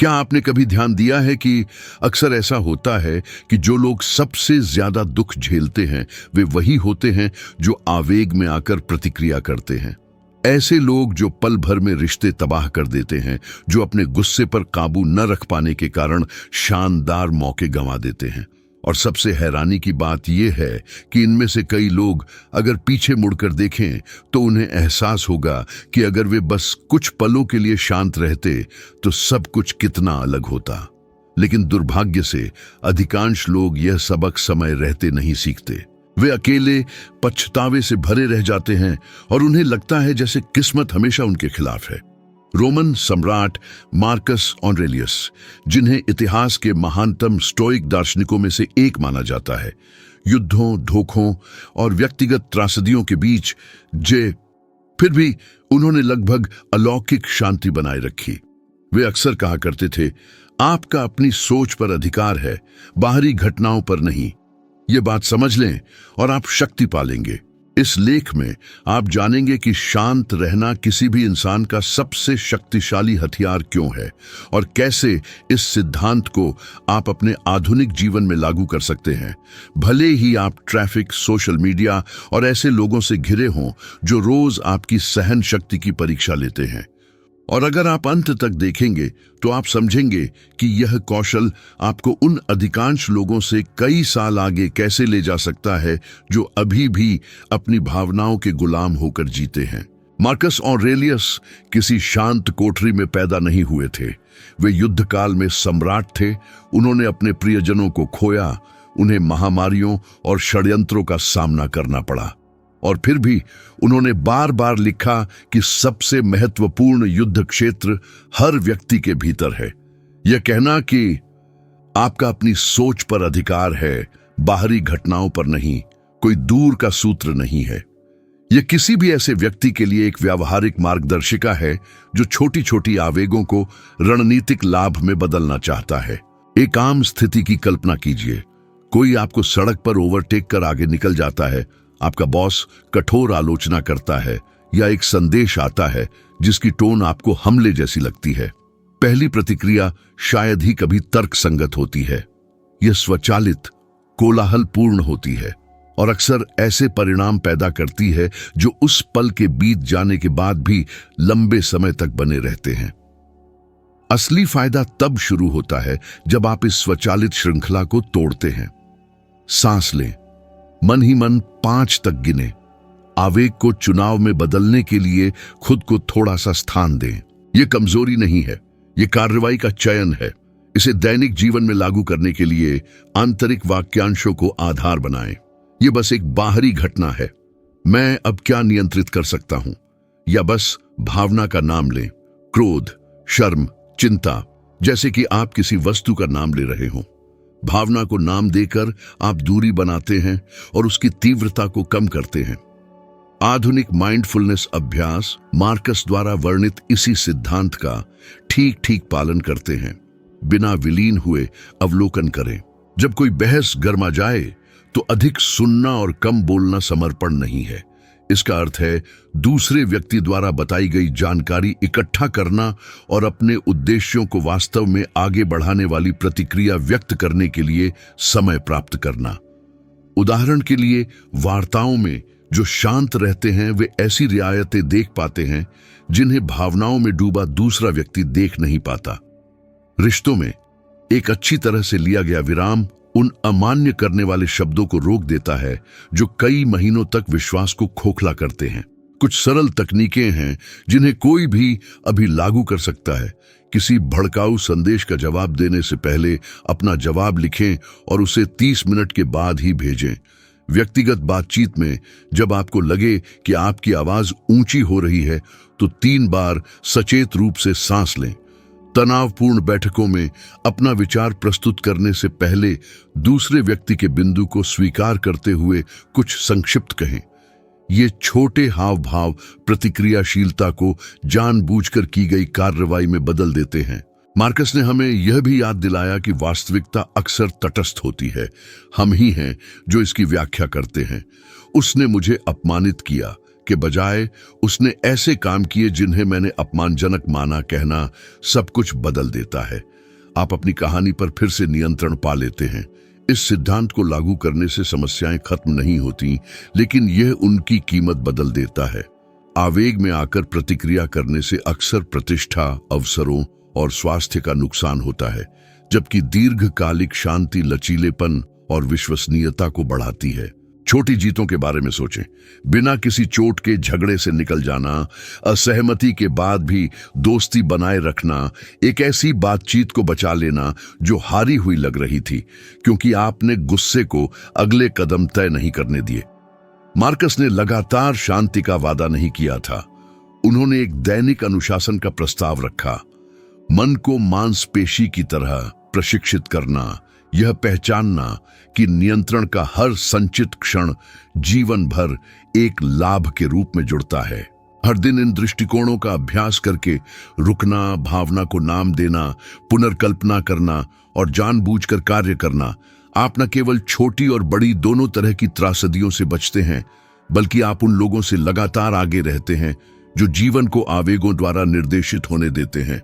क्या आपने कभी ध्यान दिया है कि अक्सर ऐसा होता है कि जो लोग सबसे ज्यादा दुख झेलते हैं वे वही होते हैं जो आवेग में आकर प्रतिक्रिया करते हैं। ऐसे लोग जो पल भर में रिश्ते तबाह कर देते हैं, जो अपने गुस्से पर काबू न रख पाने के कारण शानदार मौके गंवा देते हैं। और सबसे हैरानी की बात यह है कि इनमें से कई लोग अगर पीछे मुड़कर देखें तो उन्हें एहसास होगा कि अगर वे बस कुछ पलों के लिए शांत रहते तो सब कुछ कितना अलग होता। लेकिन दुर्भाग्य से अधिकांश लोग यह सबक समय रहते नहीं सीखते। वे अकेले पछतावे से भरे रह जाते हैं और उन्हें लगता है जैसे किस्मत हमेशा उनके खिलाफ है। रोमन सम्राट मार्कस ऑरेलियस, जिन्हें इतिहास के महानतम स्टोइक दार्शनिकों में से एक माना जाता है, युद्धों, धोखों और व्यक्तिगत त्रासदियों के बीच फिर भी उन्होंने लगभग अलौकिक शांति बनाए रखी। वे अक्सर कहा करते थे, आपका अपनी सोच पर अधिकार है, बाहरी घटनाओं पर नहीं। ये बात समझ लें और आप शक्ति पालेंगे। इस लेख में आप जानेंगे कि शांत रहना किसी भी इंसान का सबसे शक्तिशाली हथियार क्यों है और कैसे इस सिद्धांत को आप अपने आधुनिक जीवन में लागू कर सकते हैं, भले ही आप ट्रैफिक, सोशल मीडिया और ऐसे लोगों से घिरे हों जो रोज आपकी सहन शक्ति की परीक्षा लेते हैं। और अगर आप अंत तक देखेंगे तो आप समझेंगे कि यह कौशल आपको उन अधिकांश लोगों से कई साल आगे कैसे ले जा सकता है जो अभी भी अपनी भावनाओं के गुलाम होकर जीते हैं। मार्कस ऑरेलियस किसी शांत कोठरी में पैदा नहीं हुए थे। वे युद्ध काल में सम्राट थे। उन्होंने अपने प्रियजनों को खोया, उन्हें महामारियों और षड्यंत्रों का सामना करना पड़ा। और फिर भी उन्होंने बार बार लिखा कि सबसे महत्वपूर्ण युद्ध क्षेत्र हर व्यक्ति के भीतर है। यह कहना कि आपका अपनी सोच पर अधिकार है, बाहरी घटनाओं पर नहीं, कोई दूर का सूत्र नहीं है। यह किसी भी ऐसे व्यक्ति के लिए एक व्यावहारिक मार्गदर्शिका है जो छोटी छोटी आवेगों को रणनीतिक लाभ में बदलना चाहता है। एक आम स्थिति की कल्पना कीजिए। कोई आपको सड़क पर ओवरटेक कर आगे निकल जाता है, आपका बॉस कठोर आलोचना करता है या एक संदेश आता है जिसकी टोन आपको हमले जैसी लगती है। पहली प्रतिक्रिया शायद ही कभी तर्कसंगत होती है। यह स्वचालित, कोलाहलपूर्ण होती है और अक्सर ऐसे परिणाम पैदा करती है जो उस पल के बीत जाने के बाद भी लंबे समय तक बने रहते हैं। असली फायदा तब शुरू होता है जब आप इस स्वचालित श्रृंखला को तोड़ते हैं। सांस लें, मन ही मन 5 तक गिने। आवेग को चुनाव में बदलने के लिए खुद को थोड़ा सा स्थान दें। यह कमजोरी नहीं है, यह कार्रवाई का चयन है। इसे दैनिक जीवन में लागू करने के लिए आंतरिक वाक्यांशों को आधार बनाएं। यह बस एक बाहरी घटना है, मैं अब क्या नियंत्रित कर सकता हूं, या बस भावना का नाम लें। क्रोध, शर्म, चिंता, जैसे कि आप किसी वस्तु का नाम ले रहे हों। भावना को नाम देकर आप दूरी बनाते हैं और उसकी तीव्रता को कम करते हैं। आधुनिक माइंडफुलनेस अभ्यास मार्कस द्वारा वर्णित इसी सिद्धांत का ठीक ठीक पालन करते हैं। बिना विलीन हुए अवलोकन करें। जब कोई बहस गर्मा जाए तो अधिक सुनना और कम बोलना समर्पण नहीं है। इसका अर्थ है दूसरे व्यक्ति द्वारा बताई गई जानकारी इकट्ठा करना और अपने उद्देश्यों को वास्तव में आगे बढ़ाने वाली प्रतिक्रिया व्यक्त करने के लिए समय प्राप्त करना। उदाहरण के लिए, वार्ताओं में जो शांत रहते हैं वे ऐसी रियायतें देख पाते हैं जिन्हें भावनाओं में डूबा दूसरा व्यक्ति देख नहीं पाता। रिश्तों में एक अच्छी तरह से लिया गया विराम उन अमान्य करने वाले शब्दों को रोक देता है जो कई महीनों तक विश्वास को खोखला करते हैं। कुछ सरल तकनीकें हैं जिन्हें कोई भी अभी लागू कर सकता है। किसी भड़काऊ संदेश का जवाब देने से पहले अपना जवाब लिखें और उसे 30 मिनट के बाद ही भेजें। व्यक्तिगत बातचीत में जब आपको लगे कि आपकी आवाज ऊंची हो रही है तो 3 बार सचेत रूप से सांस लें। तनावपूर्ण बैठकों में अपना विचार प्रस्तुत करने से पहले दूसरे व्यक्ति के बिंदु को स्वीकार करते हुए कुछ संक्षिप्त कहें। ये छोटे हाव भाव प्रतिक्रियाशीलता को जानबूझकर की गई कार्रवाई में बदल देते हैं। मार्कस ने हमें यह भी याद दिलाया कि वास्तविकता अक्सर तटस्थ होती है। हम ही हैं जो इसकी व्याख्या करते हैं। उसने मुझे अपमानित किया, के बजाय उसने ऐसे काम किए जिन्हें मैंने अपमानजनक माना। कहना सब कुछ बदल देता है। आप अपनी कहानी पर फिर से नियंत्रण पा लेते हैं। इस सिद्धांत को लागू करने से समस्याएं खत्म नहीं होती, लेकिन यह उनकी कीमत बदल देता है। आवेग में आकर प्रतिक्रिया करने से अक्सर प्रतिष्ठा, अवसरों और स्वास्थ्य का नुकसान होता है, जबकि दीर्घकालिक शांति लचीलेपन और विश्वसनीयता को बढ़ाती है। छोटी जीतों के बारे में सोचें। बिना किसी चोट के झगड़े से निकल जाना, असहमति के बाद भी दोस्ती बनाए रखना, एक ऐसी बातचीत को बचा लेना जो हारी हुई लग रही थी, क्योंकि आपने गुस्से को अगले कदम तय नहीं करने दिए। मार्कस ने लगातार शांति का वादा नहीं किया था। उन्होंने एक दैनिक अनुशासन का प्रस्ताव रखा। मन को मांसपेशी की तरह प्रशिक्षित करना, यह पहचानना कि नियंत्रण का हर संचित क्षण जीवन भर एक लाभ के रूप में जुड़ता है। हर दिन इन दृष्टिकोणों का अभ्यास करके रुकना, भावना को नाम देना, पुनर्कल्पना करना और जानबूझकर कार्य करना, आप न केवल छोटी और बड़ी दोनों तरह की त्रासदियों से बचते हैं, बल्कि आप उन लोगों से लगातार आगे रहते हैं जो जीवन को आवेगों द्वारा निर्देशित होने देते हैं।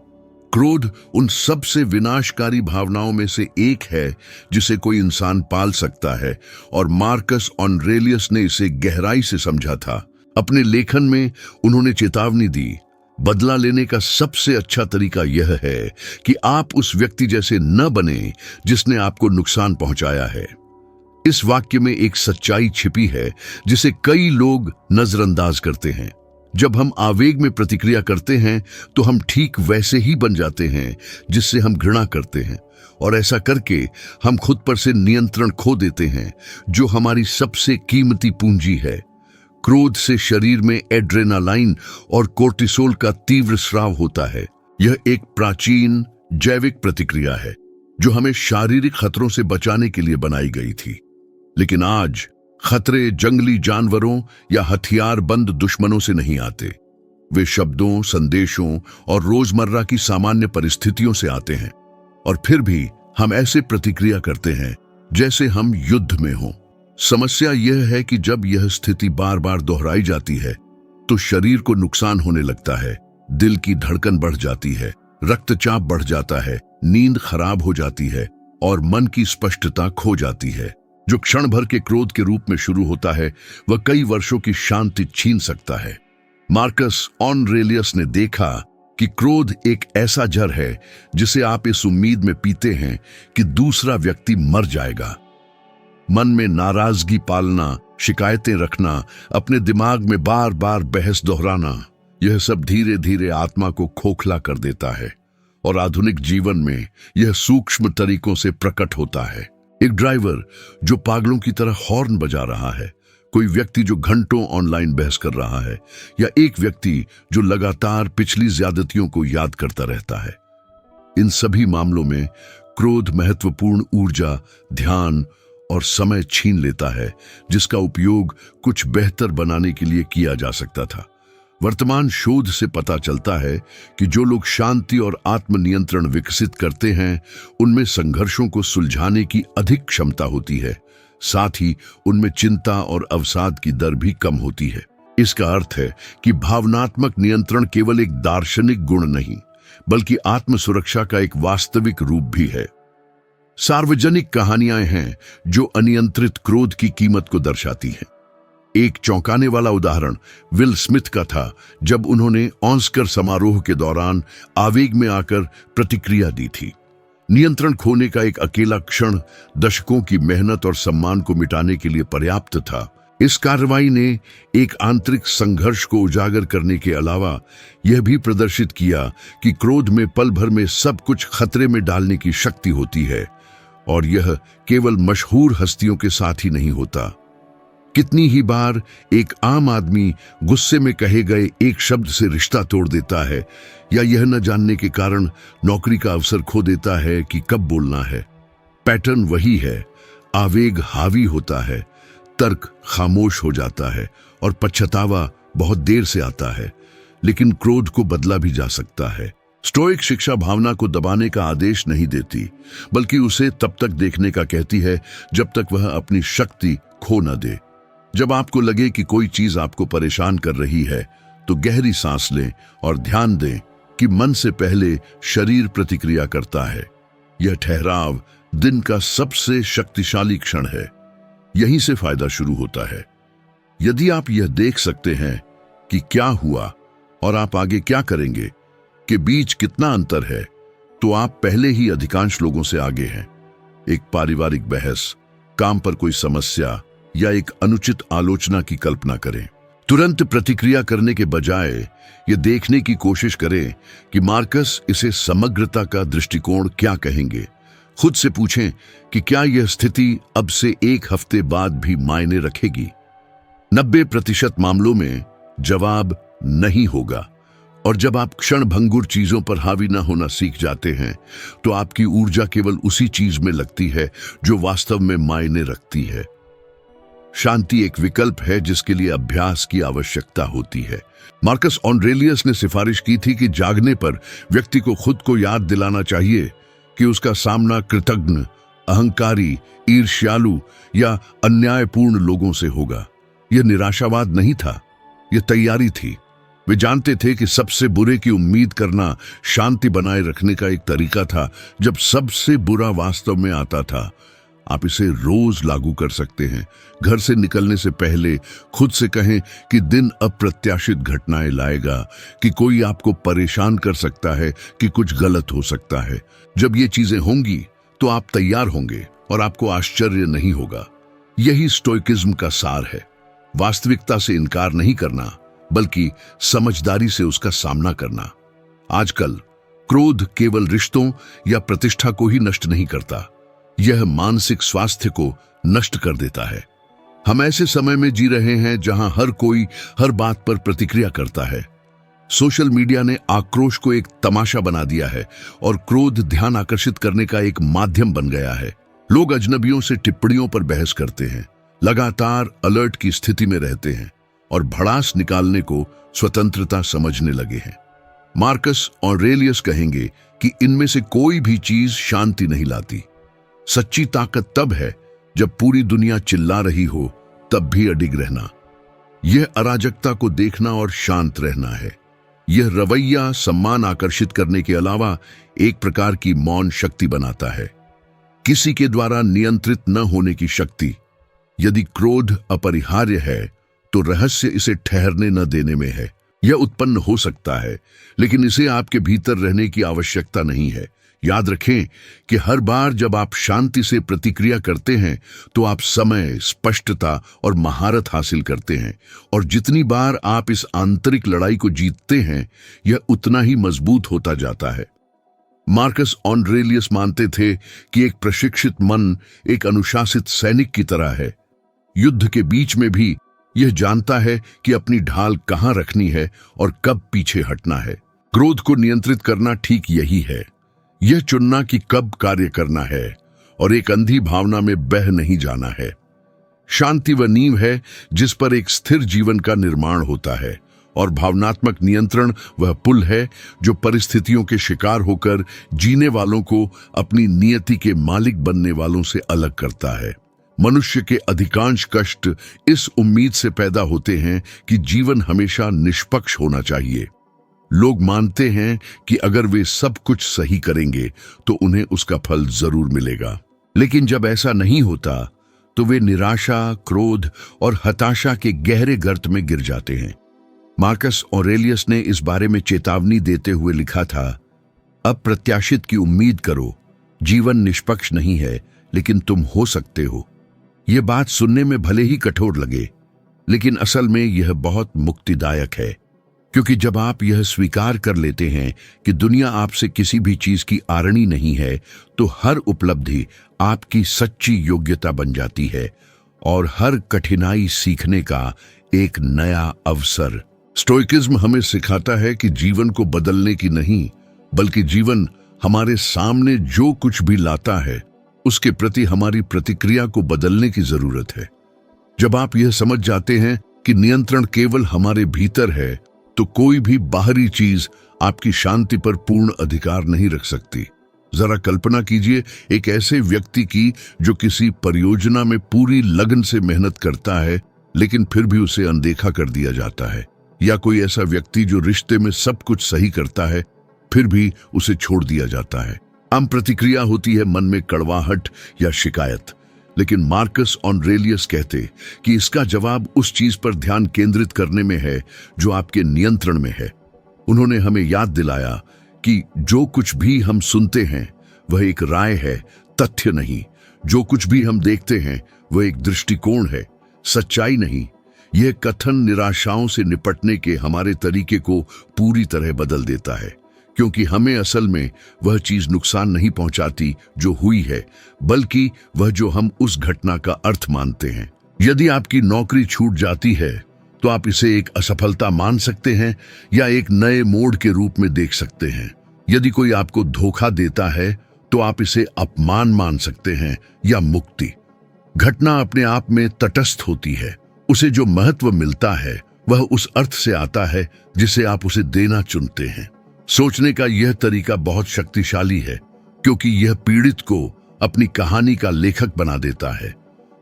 क्रोध उन सबसे विनाशकारी भावनाओं में से एक है जिसे कोई इंसान पाल सकता है, और मार्कस ऑरेलियस ने इसे गहराई से समझा था। अपने लेखन में उन्होंने चेतावनी दी, बदला लेने का सबसे अच्छा तरीका यह है कि आप उस व्यक्ति जैसे न बने जिसने आपको नुकसान पहुंचाया है। इस वाक्य में एक सच्चाई छिपी है जिसे कई लोग नजरअंदाज करते हैं। जब हम आवेग में प्रतिक्रिया करते हैं तो हम ठीक वैसे ही बन जाते हैं जिससे हम घृणा करते हैं, और ऐसा करके हम खुद पर से नियंत्रण खो देते हैं, जो हमारी सबसे कीमती पूंजी है। क्रोध से शरीर में एड्रेनालाइन और कोर्टिसोल का तीव्र स्राव होता है। यह एक प्राचीन जैविक प्रतिक्रिया है जो हमें शारीरिक खतरों से बचाने के लिए बनाई गई थी। लेकिन आज खतरे जंगली जानवरों या हथियार बंद दुश्मनों से नहीं आते। वे शब्दों, संदेशों और रोजमर्रा की सामान्य परिस्थितियों से आते हैं, और फिर भी हम ऐसे प्रतिक्रिया करते हैं जैसे हम युद्ध में हों। समस्या यह है कि जब यह स्थिति बार बार दोहराई जाती है तो शरीर को नुकसान होने लगता है, दिल की धड़कन बढ़ जाती है, रक्तचाप बढ़ जाता है, नींद खराब हो जाती है और मन की स्पष्टता खो जाती है। जो क्षण भर के क्रोध के रूप में शुरू होता है वह कई वर्षों की शांति छीन सकता है। मार्कस ऑरेलियस ने देखा कि क्रोध एक ऐसा जहर है जिसे आप इस उम्मीद में पीते हैं कि दूसरा व्यक्ति मर जाएगा। मन में नाराजगी पालना, शिकायतें रखना, अपने दिमाग में बार बार बहस दोहराना, यह सब धीरे धीरे आत्मा को खोखला कर देता है, और आधुनिक जीवन में यह सूक्ष्म तरीकों से प्रकट होता है। एक ड्राइवर जो पागलों की तरह हॉर्न बजा रहा है, कोई व्यक्ति जो घंटों ऑनलाइन बहस कर रहा है, या एक व्यक्ति जो लगातार पिछली ज्यादतियों को याद करता रहता है। इन सभी मामलों में क्रोध महत्वपूर्ण ऊर्जा, ध्यान और समय छीन लेता है जिसका उपयोग कुछ बेहतर बनाने के लिए किया जा सकता था। वर्तमान शोध से पता चलता है कि जो लोग शांति और आत्मनियंत्रण विकसित करते हैं उनमें संघर्षों को सुलझाने की अधिक क्षमता होती है, साथ ही उनमें चिंता और अवसाद की दर भी कम होती है। इसका अर्थ है कि भावनात्मक नियंत्रण केवल एक दार्शनिक गुण नहीं, बल्कि आत्म सुरक्षा का एक वास्तविक रूप भी है। सार्वजनिक कहानियां हैं जो अनियंत्रित क्रोध की कीमत को दर्शाती हैं। एक चौंकाने वाला उदाहरण विल स्मिथ का था, जब उन्होंने ऑस्कर समारोह के दौरान आवेग में आकर प्रतिक्रिया दी थी। नियंत्रण खोने का एक अकेला क्षण दशकों की मेहनत और सम्मान को मिटाने के लिए पर्याप्त था। इस कार्रवाई ने एक आंतरिक संघर्ष को उजागर करने के अलावा यह भी प्रदर्शित किया कि क्रोध में पल भर में सब कुछ खतरे में डालने की शक्ति होती है, और यह केवल मशहूर हस्तियों के साथ ही नहीं होता। कितनी ही बार एक आम आदमी गुस्से में कहे गए एक शब्द से रिश्ता तोड़ देता है, या यह न जानने के कारण नौकरी का अवसर खो देता है कि कब बोलना है। पैटर्न वही है, आवेग हावी होता है, तर्क खामोश हो जाता है और पछतावा बहुत देर से आता है, लेकिन क्रोध को बदला भी जा सकता है। स्टोइक शिक्षा भावना को दबाने का आदेश नहीं देती, बल्कि उसे तब तक देखने का कहती है जब तक वह अपनी शक्ति खो न दे। जब आपको लगे कि कोई चीज आपको परेशान कर रही है, तो गहरी सांस लें और ध्यान दें कि मन से पहले शरीर प्रतिक्रिया करता है। यह ठहराव दिन का सबसे शक्तिशाली क्षण है। यहीं से फायदा शुरू होता है। यदि आप यह देख सकते हैं कि क्या हुआ और आप आगे क्या करेंगे के बीच कितना अंतर है, तो आप पहले ही अधिकांश लोगों से आगे हैं। एक पारिवारिक बहस, काम पर कोई समस्या या एक अनुचित आलोचना की कल्पना करें। तुरंत प्रतिक्रिया करने के बजाय ये देखने की कोशिश करें कि मार्कस इसे समग्रता का दृष्टिकोण क्या कहेंगे। खुद से पूछें कि क्या यह स्थिति अब से एक हफ्ते बाद भी मायने रखेगी। 90% मामलों में जवाब नहीं होगा। और जब आप क्षण भंगुर चीजों पर हावी न होना सीख जाते हैं, तो आपकी ऊर्जा केवल उसी चीज में लगती है जो वास्तव में मायने रखती है। शांति एक विकल्प है जिसके लिए अभ्यास की आवश्यकता होती है। मार्कस ऑरेलियस ने सिफारिश की थी कि जागने पर व्यक्ति को खुद को याद दिलाना चाहिए कि उसका सामना कृतघ्न, अहंकारी, ईर्ष्यालु या अन्यायपूर्ण लोगों से होगा। यह निराशावाद नहीं था, यह तैयारी थी। वे जानते थे कि सबसे बुरे की उम्मीद करना शांति बनाए रखने का एक तरीका था। जब सबसे बुरा वास्तव में आता था, आप इसे रोज लागू कर सकते हैं। घर से निकलने से पहले खुद से कहें कि दिन अप्रत्याशित घटनाएं लाएगा, कि कोई आपको परेशान कर सकता है, कि कुछ गलत हो सकता है। जब ये चीजें होंगी तो आप तैयार होंगे और आपको आश्चर्य नहीं होगा। यही स्टोइकिज्म का सार है। वास्तविकता से इनकार नहीं करना, बल्कि समझदारी से उसका सामना करना। आजकल क्रोध केवल रिश्तों या प्रतिष्ठा को ही नष्ट नहीं करता, यह मानसिक स्वास्थ्य को नष्ट कर देता है। हम ऐसे समय में जी रहे हैं जहां हर कोई हर बात पर प्रतिक्रिया करता है। सोशल मीडिया ने आक्रोश को एक तमाशा बना दिया है और क्रोध ध्यान आकर्षित करने का एक माध्यम बन गया है। लोग अजनबियों से टिप्पणियों पर बहस करते हैं, लगातार अलर्ट की स्थिति में रहते हैं और भड़ास निकालने को स्वतंत्रता समझने लगे हैं। मार्कस ऑरेलियस कहेंगे कि इनमें से कोई भी चीज शांति नहीं लाती। सच्ची ताकत तब है जब पूरी दुनिया चिल्ला रही हो तब भी अडिग रहना। यह अराजकता को देखना और शांत रहना है। यह रवैया सम्मान आकर्षित करने के अलावा एक प्रकार की मौन शक्ति बनाता है, किसी के द्वारा नियंत्रित न होने की शक्ति। यदि क्रोध अपरिहार्य है तो रहस्य इसे ठहरने न देने में है। यह उत्पन्न हो सकता है, लेकिन इसे आपके भीतर रहने की आवश्यकता नहीं है। याद रखें कि हर बार जब आप शांति से प्रतिक्रिया करते हैं तो आप समय, स्पष्टता और महारत हासिल करते हैं, और जितनी बार आप इस आंतरिक लड़ाई को जीतते हैं, यह उतना ही मजबूत होता जाता है। मार्कस ऑरेलियस मानते थे कि एक प्रशिक्षित मन एक अनुशासित सैनिक की तरह है। युद्ध के बीच में भी यह जानता है कि अपनी ढाल कहां रखनी है और कब पीछे हटना है। क्रोध को नियंत्रित करना ठीक यही है, यह चुनना कि कब कार्य करना है और एक अंधी भावना में बह नहीं जाना है। शांति वह नींव है जिस पर एक स्थिर जीवन का निर्माण होता है, और भावनात्मक नियंत्रण वह पुल है जो परिस्थितियों के शिकार होकर जीने वालों को अपनी नियति के मालिक बनने वालों से अलग करता है। मनुष्य के अधिकांश कष्ट इस उम्मीद से पैदा होते हैं कि जीवन हमेशा निष्पक्ष होना चाहिए। लोग मानते हैं कि अगर वे सब कुछ सही करेंगे तो उन्हें उसका फल जरूर मिलेगा, लेकिन जब ऐसा नहीं होता तो वे निराशा, क्रोध और हताशा के गहरे गर्त में गिर जाते हैं। मार्कस ऑरेलियस ने इस बारे में चेतावनी देते हुए लिखा था, अप्रत्याशित की उम्मीद करो, जीवन निष्पक्ष नहीं है लेकिन तुम हो सकते हो। यह बात सुनने में भले ही कठोर लगे, लेकिन असल में यह बहुत मुक्तिदायक है, क्योंकि जब आप यह स्वीकार कर लेते हैं कि दुनिया आपसे किसी भी चीज की आरणी नहीं है, तो हर उपलब्धि आपकी सच्ची योग्यता बन जाती है और हर कठिनाई सीखने का एक नया अवसर। स्टोइकिज्म हमें सिखाता है कि जीवन को बदलने की नहीं, बल्कि जीवन हमारे सामने जो कुछ भी लाता है उसके प्रति हमारी प्रतिक्रिया को बदलने की जरूरत है। जब आप यह समझ जाते हैं कि नियंत्रण केवल हमारे भीतर है, तो कोई भी बाहरी चीज आपकी शांति पर पूर्ण अधिकार नहीं रख सकती। जरा कल्पना कीजिए एक ऐसे व्यक्ति की जो किसी परियोजना में पूरी लगन से मेहनत करता है, लेकिन फिर भी उसे अनदेखा कर दिया जाता है। या कोई ऐसा व्यक्ति जो रिश्ते में सब कुछ सही करता है, फिर भी उसे छोड़ दिया जाता है। आम प्रतिक्रिया होती है मन में कड़वाहट या शिकायत। लेकिन मार्कस ऑरेलियस कहते कि इसका जवाब उस चीज पर ध्यान केंद्रित करने में है जो आपके नियंत्रण में है। उन्होंने हमें याद दिलाया कि जो कुछ भी हम सुनते हैं वह एक राय है, तथ्य नहीं। जो कुछ भी हम देखते हैं वह एक दृष्टिकोण है, सच्चाई नहीं। यह कथन निराशाओं से निपटने के हमारे तरीके को पूरी तरह बदल देता है, क्योंकि हमें असल में वह चीज नुकसान नहीं पहुंचाती जो हुई है, बल्कि वह जो हम उस घटना का अर्थ मानते हैं। यदि आपकी नौकरी छूट जाती है तो आप इसे एक असफलता मान सकते हैं या एक नए मोड़ के रूप में देख सकते हैं। यदि कोई आपको धोखा देता है तो आप इसे अपमान मान सकते हैं या मुक्ति। घटना अपने आप में तटस्थ होती है। उसे जो महत्व मिलता है वह उस अर्थ से आता है जिसे आप उसे देना चुनते हैं। सोचने का यह तरीका बहुत शक्तिशाली है, क्योंकि यह पीड़ित को अपनी कहानी का लेखक बना देता है।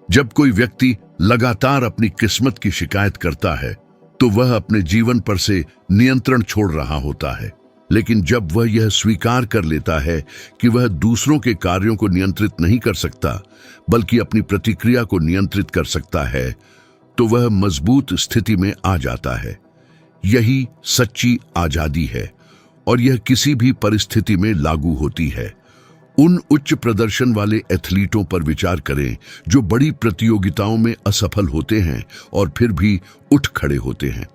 जब कोई व्यक्ति लगातार अपनी किस्मत की शिकायत करता है तो वह अपने जीवन पर से नियंत्रण छोड़ रहा होता है। लेकिन जब वह यह स्वीकार कर लेता है कि वह दूसरों के कार्यों को नियंत्रित नहीं कर सकता, बल्कि अपनी प्रतिक्रिया को नियंत्रित कर सकता है, तो वह मजबूत स्थिति में आ जाता है। यही सच्ची आजादी है और यह किसी भी परिस्थिति में लागू होती है। उन उच्च प्रदर्शन वाले एथलीटों पर विचार करें जो बड़ी प्रतियोगिताओं में असफल होते हैं और फिर भी उठ खड़े होते हैं।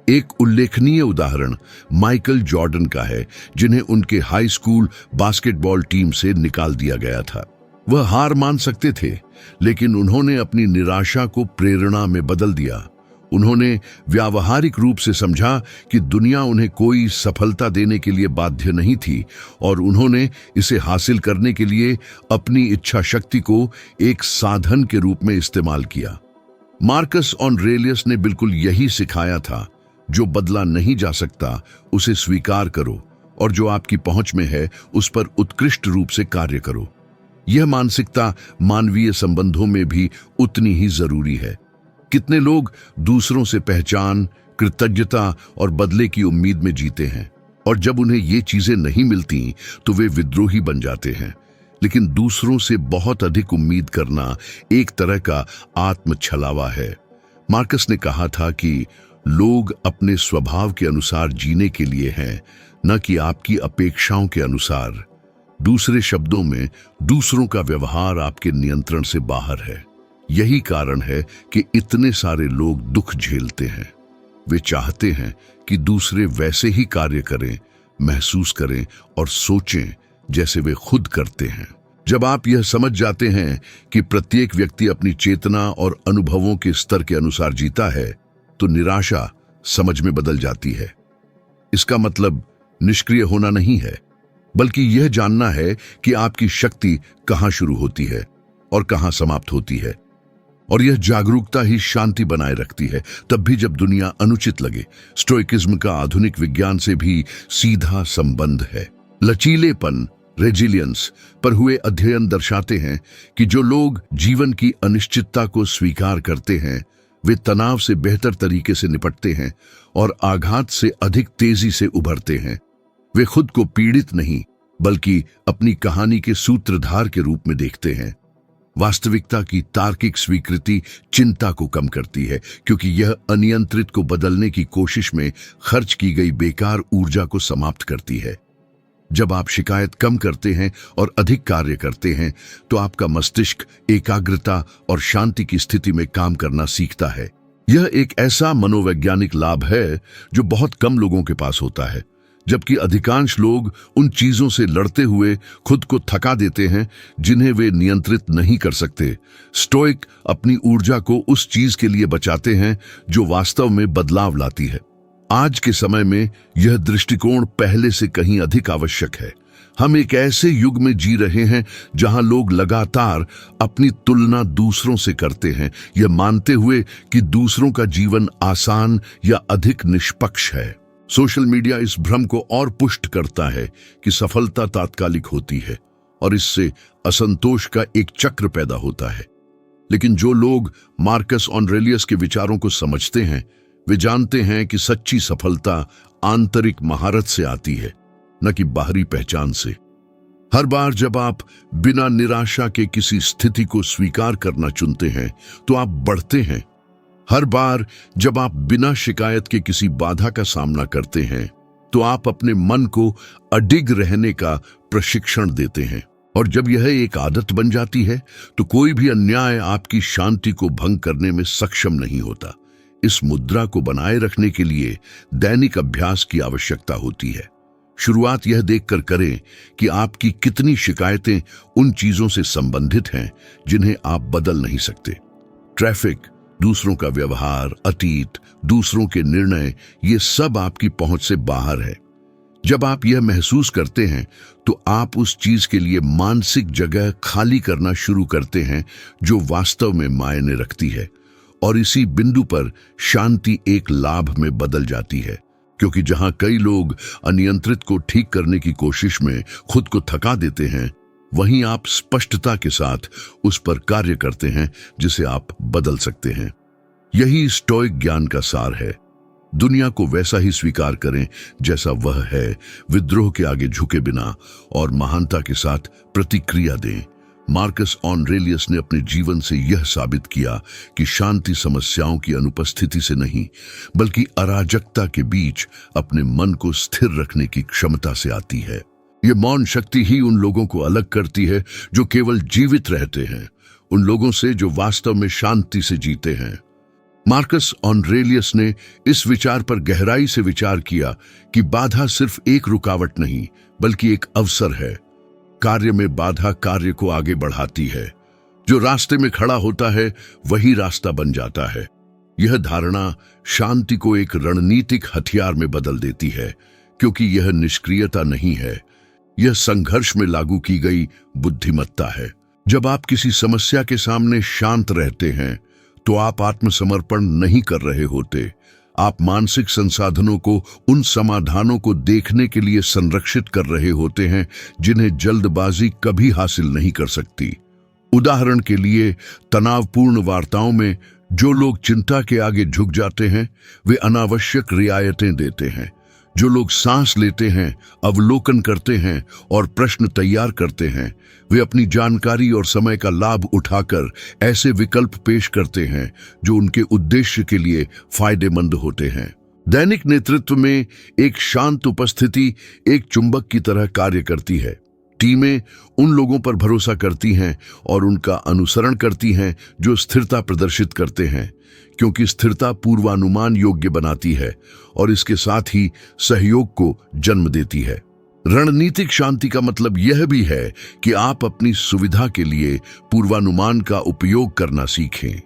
एक उल्लेखनीय उदाहरण माइकल जॉर्डन का है, जिन्हें उनके हाई स्कूल बास्केटबॉल टीम से निकाल दिया गया था। वह हार मान सकते थे, लेकिन उन्होंने अपनी निराशा को प्रेरणा में बदल दिया। उन्होंने व्यावहारिक रूप से समझा कि दुनिया उन्हें कोई सफलता देने के लिए बाध्य नहीं थी और उन्होंने इसे हासिल करने के लिए अपनी इच्छा शक्ति को एक साधन के रूप में इस्तेमाल किया। मार्कस ऑरेलियस ने बिल्कुल यही सिखाया था, जो बदला नहीं जा सकता उसे स्वीकार करो और जो आपकी पहुंच में है उस पर उत्कृष्ट रूप से कार्य करो। यह मानसिकता मानवीय संबंधों में भी उतनी ही जरूरी है। कितने लोग दूसरों से पहचान, कृतज्ञता और बदले की उम्मीद में जीते हैं, और जब उन्हें ये चीजें नहीं मिलती तो वे विद्रोही बन जाते हैं। लेकिन दूसरों से बहुत अधिक उम्मीद करना एक तरह का आत्म छलावा है। मार्कस ने कहा था कि लोग अपने स्वभाव के अनुसार जीने के लिए हैं, न कि आपकी अपेक्षाओं के अनुसार। दूसरे शब्दों में, दूसरों का व्यवहार आपके नियंत्रण से बाहर है। यही कारण है कि इतने सारे लोग दुख झेलते हैं। वे चाहते हैं कि दूसरे वैसे ही कार्य करें, महसूस करें और सोचें जैसे वे खुद करते हैं। जब आप यह समझ जाते हैं कि प्रत्येक व्यक्ति अपनी चेतना और अनुभवों के स्तर के अनुसार जीता है, तो निराशा समझ में बदल जाती है। इसका मतलब निष्क्रिय होना नहीं है, बल्कि यह जानना है कि आपकी शक्ति कहां शुरू होती है और कहां समाप्त होती है। और यह जागरूकता ही शांति बनाए रखती है, तब भी जब दुनिया अनुचित लगे। स्टोइकिज्म का आधुनिक विज्ञान से भी सीधा संबंध है। लचीलेपन, रेजिलियंस पर हुए अध्ययन दर्शाते हैं कि जो लोग जीवन की अनिश्चितता को स्वीकार करते हैं, वे तनाव से बेहतर तरीके से निपटते हैं और आघात से अधिक तेजी से उभरते हैं। वे खुद को पीड़ित नहीं, बल्कि अपनी कहानी के सूत्रधार के रूप में देखते हैं। वास्तविकता की तार्किक स्वीकृति चिंता को कम करती है, क्योंकि यह अनियंत्रित को बदलने की कोशिश में खर्च की गई बेकार ऊर्जा को समाप्त करती है। जब आप शिकायत कम करते हैं और अधिक कार्य करते हैं, तो आपका मस्तिष्क एकाग्रता और शांति की स्थिति में काम करना सीखता है। यह एक ऐसा मनोवैज्ञानिक लाभ है जो बहुत कम लोगों के पास होता है, जबकि अधिकांश लोग उन चीजों से लड़ते हुए खुद को थका देते हैं जिन्हें वे नियंत्रित नहीं कर सकते। स्टोइक अपनी ऊर्जा को उस चीज के लिए बचाते हैं जो वास्तव में बदलाव लाती है। आज के समय में यह दृष्टिकोण पहले से कहीं अधिक आवश्यक है। हम एक ऐसे युग में जी रहे हैं जहां लोग लगातार अपनी तुलना दूसरों से करते हैं, यह मानते हुए कि दूसरों का जीवन आसान या अधिक निष्पक्ष है। सोशल मीडिया इस भ्रम को और पुष्ट करता है कि सफलता तात्कालिक होती है और इससे असंतोष का एक चक्र पैदा होता है। लेकिन जो लोग मार्कस ऑरेलियस के विचारों को समझते हैं, वे जानते हैं कि सच्ची सफलता आंतरिक महारत से आती है, न कि बाहरी पहचान से। हर बार जब आप बिना निराशा के किसी स्थिति को स्वीकार करना चुनते हैं, तो आप बढ़ते हैं। हर बार जब आप बिना शिकायत के किसी बाधा का सामना करते हैं, तो आप अपने मन को अडिग रहने का प्रशिक्षण देते हैं। और जब यह एक आदत बन जाती है, तो कोई भी अन्याय आपकी शांति को भंग करने में सक्षम नहीं होता। इस मुद्रा को बनाए रखने के लिए दैनिक अभ्यास की आवश्यकता होती है। शुरुआत यह देखकर करें कि आपकी कितनी शिकायतें उन चीजों से संबंधित हैं जिन्हें आप बदल नहीं सकते। ट्रैफिक, दूसरों का व्यवहार, अतीत, दूसरों के निर्णय, ये सब आपकी पहुंच से बाहर है। जब आप यह महसूस करते हैं, तो आप उस चीज के लिए मानसिक जगह खाली करना शुरू करते हैं जो वास्तव में मायने रखती है। और इसी बिंदु पर शांति एक लाभ में बदल जाती है, क्योंकि जहां कई लोग अनियंत्रित को ठीक करने की कोशिश में खुद को थका देते हैं, वहीं आप स्पष्टता के साथ उस पर कार्य करते हैं जिसे आप बदल सकते हैं। यही स्टोइक ज्ञान का सार है। दुनिया को वैसा ही स्वीकार करें जैसा वह है, विद्रोह के आगे झुके बिना, और महानता के साथ प्रतिक्रिया दें। मार्कस ऑरेलियस ने अपने जीवन से यह साबित किया कि शांति समस्याओं की अनुपस्थिति से नहीं, बल्कि अराजकता के बीच अपने मन को स्थिर रखने की क्षमता से आती है। ये मौन शक्ति ही उन लोगों को अलग करती है जो केवल जीवित रहते हैं, उन लोगों से जो वास्तव में शांति से जीते हैं। मार्कस ऑरेलियस ने इस विचार पर गहराई से विचार किया कि बाधा सिर्फ एक रुकावट नहीं, बल्कि एक अवसर है। कार्य में बाधा कार्य को आगे बढ़ाती है। जो रास्ते में खड़ा होता है, वही रास्ता बन जाता है। यह धारणा शांति को एक रणनीतिक हथियार में बदल देती है, क्योंकि यह निष्क्रियता नहीं है, यह संघर्ष में लागू की गई बुद्धिमत्ता है। जब आप किसी समस्या के सामने शांत रहते हैं, तो आप आत्मसमर्पण नहीं कर रहे होते। आप मानसिक संसाधनों को उन समाधानों को देखने के लिए संरक्षित कर रहे होते हैं जिन्हें जल्दबाजी कभी हासिल नहीं कर सकती। उदाहरण के लिए, तनावपूर्ण वार्ताओं में जो लोग चिंता के आगे झुक जाते हैं, वे अनावश्यक रियायतें देते हैं। जो लोग सांस लेते हैं, अवलोकन करते हैं और प्रश्न तैयार करते हैं, वे अपनी जानकारी और समय का लाभ उठाकर ऐसे विकल्प पेश करते हैं जो उनके उद्देश्य के लिए फायदेमंद होते हैं। दैनिक नेतृत्व में एक शांत उपस्थिति एक चुंबक की तरह कार्य करती है। टीमें उन लोगों पर भरोसा करती हैं और उनका अनुसरण करती हैं जो स्थिरता प्रदर्शित करते हैं, क्योंकि स्थिरता पूर्वानुमान योग्य बनाती है और इसके साथ ही सहयोग को जन्म देती है। रणनीतिक शांति का मतलब यह भी है कि आप अपनी सुविधा के लिए पूर्वानुमान का उपयोग करना सीखें।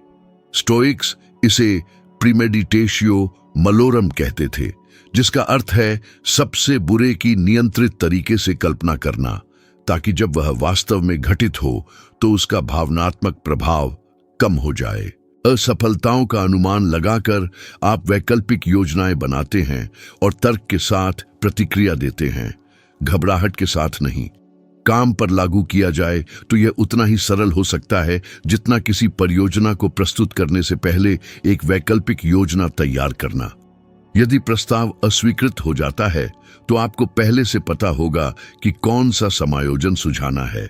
स्टोइक्स इसे प्रीमेडिटेशियो मलोरम कहते थे, जिसका अर्थ है सबसे बुरे की नियंत्रित तरीके से कल्पना करना, ताकि जब वह वास्तव में घटित हो तो उसका भावनात्मक प्रभाव कम हो जाए। असफलताओं का अनुमान लगाकर आप वैकल्पिक योजनाएं बनाते हैं और तर्क के साथ प्रतिक्रिया देते हैं, घबराहट के साथ नहीं। काम पर लागू किया जाए तो यह उतना ही सरल हो सकता है जितना किसी परियोजना को प्रस्तुत करने से पहले एक वैकल्पिक योजना तैयार करना। यदि प्रस्ताव अस्वीकृत हो जाता है, तो आपको पहले से पता होगा कि कौन सा समायोजन सुझाना है।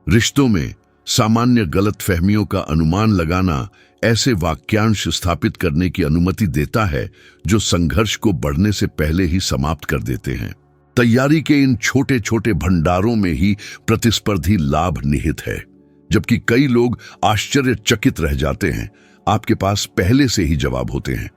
रिश्तों में सामान्य गलतफहमियों का अनुमान लगाना ऐसे वाक्यांश स्थापित करने की अनुमति देता है जो संघर्ष को बढ़ने से पहले ही समाप्त कर देते हैं। तैयारी के इन छोटे छोटे भंडारों में ही प्रतिस्पर्धी लाभ निहित है। जबकि कई लोग आश्चर्यचकित रह जाते हैं, आपके पास पहले से ही जवाब होते हैं।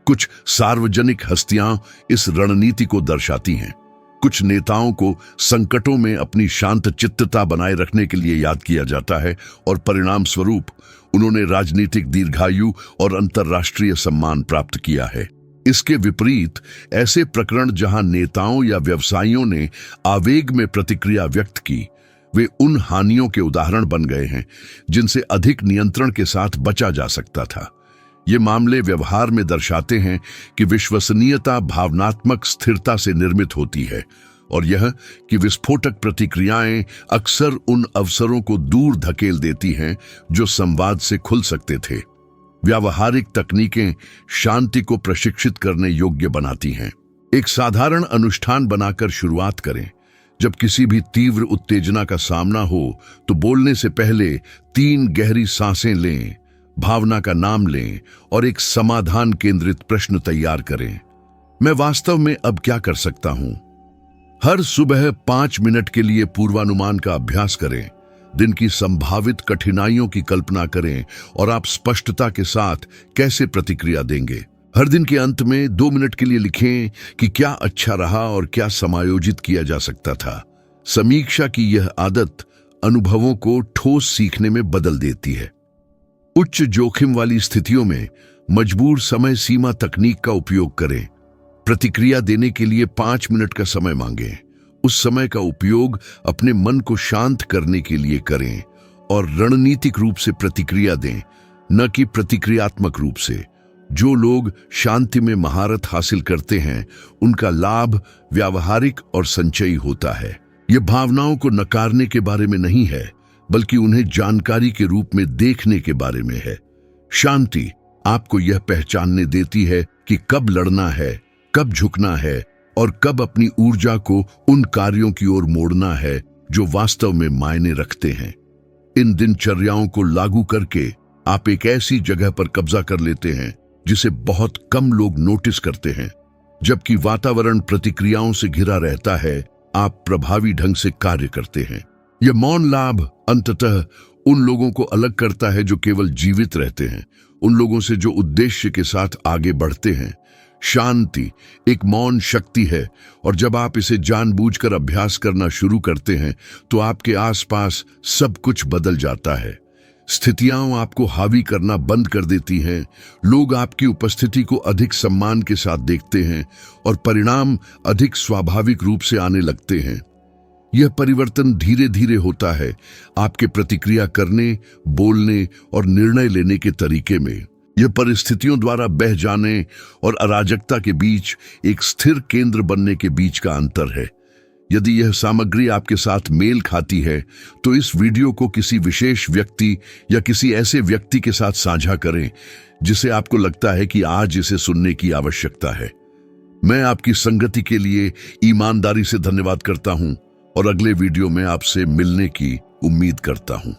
कुछ सार्वजनिक हस्तियां इस रणनीति को दर्शाती हैं। कुछ नेताओं को संकटों में अपनी शांत चित्तता बनाए रखने के लिए याद किया जाता है और परिणाम स्वरूप उन्होंने राजनीतिक दीर्घायु और अंतर्राष्ट्रीय सम्मान प्राप्त किया है। इसके विपरीत ऐसे प्रकरण जहां नेताओं या व्यवसायियों ने आवेग में प्रतिक्रिया व्यक्त की, वे उन हानियों के उदाहरण बन गए हैं जिनसे अधिक नियंत्रण के साथ बचा जा सकता था। ये मामले व्यवहार में दर्शाते हैं कि विश्वसनीयता भावनात्मक स्थिरता से निर्मित होती है और यह कि विस्फोटक प्रतिक्रियाएं अक्सर उन अवसरों को दूर धकेल देती हैं जो संवाद से खुल सकते थे। व्यावहारिक तकनीकें शांति को प्रशिक्षित करने योग्य बनाती हैं। एक साधारण अनुष्ठान बनाकर शुरुआत करें। जब किसी भी तीव्र उत्तेजना का सामना हो तो बोलने से पहले 3 गहरी सांसें लें, भावना का नाम लें और एक समाधान केंद्रित प्रश्न तैयार करें। मैं वास्तव में अब क्या कर सकता हूं? हर सुबह 5 मिनट के लिए पूर्वानुमान का अभ्यास करें। दिन की संभावित कठिनाइयों की कल्पना करें और आप स्पष्टता के साथ कैसे प्रतिक्रिया देंगे। हर दिन के अंत में 2 मिनट के लिए लिखें कि क्या अच्छा रहा और क्या समायोजित किया जा सकता था। समीक्षा की यह आदत अनुभवों को ठोस सीखने में बदल देती है। उच्च जोखिम वाली स्थितियों में मजबूर समय सीमा तकनीक का उपयोग करें। प्रतिक्रिया देने के लिए 5 मिनट का समय मांगें। उस समय का उपयोग अपने मन को शांत करने के लिए करें और रणनीतिक रूप से प्रतिक्रिया दें, न कि प्रतिक्रियात्मक रूप से। जो लोग शांति में महारत हासिल करते हैं उनका लाभ व्यावहारिक और संचयी होता है। यह भावनाओं को नकारने के बारे में नहीं है, बल्कि उन्हें जानकारी के रूप में देखने के बारे में है। शांति आपको यह पहचानने देती है कि कब लड़ना है, कब झुकना है और कब अपनी ऊर्जा को उन कार्यों की ओर मोड़ना है जो वास्तव में मायने रखते हैं। इन दिनचर्याओं को लागू करके आप एक ऐसी जगह पर कब्जा कर लेते हैं जिसे बहुत कम लोग नोटिस करते हैं। जबकि वातावरण प्रतिक्रियाओं से घिरा रहता है, आप प्रभावी ढंग से कार्य करते हैं। यह मौन लाभ अंततः उन लोगों को अलग करता है जो केवल जीवित रहते हैं, उन लोगों से जो उद्देश्य के साथ आगे बढ़ते हैं। शांति एक मौन शक्ति है और जब आप इसे जानबूझकर अभ्यास करना शुरू करते हैं तो आपके आसपास सब कुछ बदल जाता है। स्थितियां आपको हावी करना बंद कर देती हैं, लोग आपकी उपस्थिति को अधिक सम्मान के साथ देखते हैं और परिणाम अधिक स्वाभाविक रूप से आने लगते हैं। यह परिवर्तन धीरे धीरे होता है, आपके प्रतिक्रिया करने, बोलने और निर्णय लेने के तरीके में। यह परिस्थितियों द्वारा बह जाने और अराजकता के बीच एक स्थिर केंद्र बनने के बीच का अंतर है। यदि यह सामग्री आपके साथ मेल खाती है तो इस वीडियो को किसी विशेष व्यक्ति या किसी ऐसे व्यक्ति के साथ साझा करें जिसे आपको लगता है कि आज इसे सुनने की आवश्यकता है। मैं आपकी संगति के लिए ईमानदारी से धन्यवाद करता हूं और अगले वीडियो में आपसे मिलने की उम्मीद करता हूं।